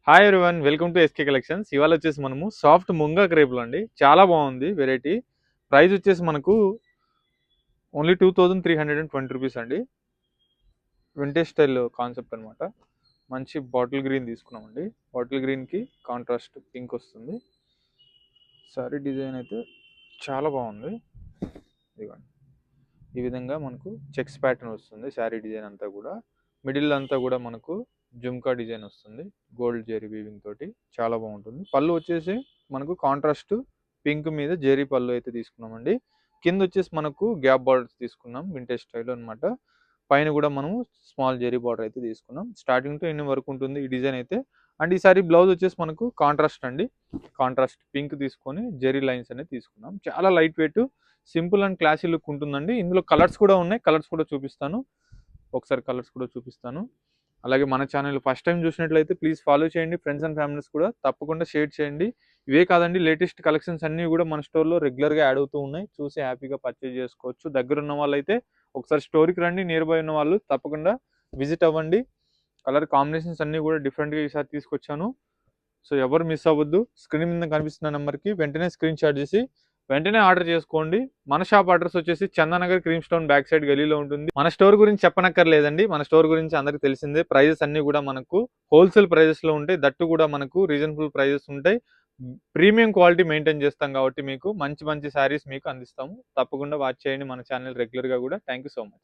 Hi everyone, welcome to SK collections. ఇవాళ వచ్చేసి మనము సాఫ్ట్ ముంగా క్రేపులు అండి. చాలా బాగుంది వెరైటీ. ప్రైస్ వచ్చేసి మనకు ఓన్లీ 2320 రూపీస్ అండి. వింటేజ్ స్టైల్ కాన్సెప్ట్ అనమాట. మంచి బాటిల్ గ్రీన్ తీసుకున్నామండి. బాటిల్ గ్రీన్కి కాంట్రాస్ట్ పింక్ వస్తుంది. సారీ డిజైన్ అయితే చాలా బాగుంది. ఇదిగోండి, ఈ విధంగా మనకు చెక్స్ ప్యాటర్న్ వస్తుంది. శారీ డిజైన్ అంతా కూడా మిడిల్ అంతా కూడా మనకు జుమ్కా డిజైన్ వస్తుంది. గోల్డ్ జెరీ వీవింగ్ తోటి చాలా బాగుంటుంది. పళ్ళు వచ్చేసి మనకు కాంట్రాస్ట్ పింక్ మీద జెరీ పళ్ళు అయితే తీసుకున్నామండి. కింద వచ్చేసి మనకు గ్యాప్ బార్డర్స్ తీసుకున్నాం వింటేజ్ స్టైల్ అనమాట. పైన కూడా మనము స్మాల్ జెరీ బార్డర్ అయితే తీసుకున్నాం. స్టార్టింగ్ తో ఎన్ని వరకు ఉంటుంది ఈ డిజైన్ అయితే. అండ్ ఈసారి బ్లౌజ్ వచ్చేసి మనకు కాంట్రాస్ట్ అండి. కాంట్రాస్ట్ పింక్ తీసుకొని జెరీ లైన్స్ అనేది తీసుకున్నాం. చాలా light weight, simple and classy look ఉంటుందండి. ఇందులో కలర్స్ కూడా ఉన్నాయి. కలర్స్ కూడా చూపిస్తాను. ఒకసారి కలర్స్ కూడా చూపిస్తాను. అలాగే మన ఛానల్ ఫస్ట్ టైం చూసినట్లయితే ప్లీజ్ ఫాలో చేయండి. ఫ్రెండ్స్ అండ్ ఫ్యామిలీస్ కూడా తప్పకుండా షేర్ చేయండి. ఇవే కాదండి, లేటెస్ట్ కలెక్షన్స్ అన్నీ కూడా మన స్టోర్లో రెగ్యులర్గా యాడ్ అవుతూ ఉన్నాయి. చూసి హ్యాపీగా పర్చేజ్ చేసుకోవచ్చు. దగ్గర ఉన్న వాళ్ళైతే ఒకసారి స్టోర్కి రండి. నియర్ బై ఉన్న వాళ్ళు తప్పకుండా విజిట్ అవ్వండి. కలర్ కాంబినేషన్స్ అన్నీ కూడా డిఫరెంట్గా ఈసారి తీసుకొచ్చాను. సో ఎవరు మిస్ అవ్వద్దు. స్క్రీన్ మీద కనిపిస్తున్న నెంబర్కి వెంటనే స్క్రీన్ షాట్ చేసి వెంటనే ఆర్డర్ చేసుకోండి. మన షాప్ అడ్రస్ వచ్చేసి Chandanagar cream stone back side గలీలో ఉంటుంది. మన స్టోర్ గురించి చెప్పనక్కర్లేదండి. మన స్టోర్ గురించి అందరికి తెలిసిందే. ప్రైజెస్ అన్ని కూడా మనకు హోల్సేల్ ప్రైజెస్ లో ఉంటాయి. దట్టు కూడా మనకు రీజనబుల్ ప్రైజెస్ ఉంటాయి. ప్రీమియం క్వాలిటీ మెయింటైన్ చేస్తాం కాబట్టి మీకు మంచి మంచి శారీస్ మీకు అందిస్తాము. తప్పకుండా వాచ్ చేయండి మన ఛానల్ రెగ్యులర్ గా కూడా. Thank you so much.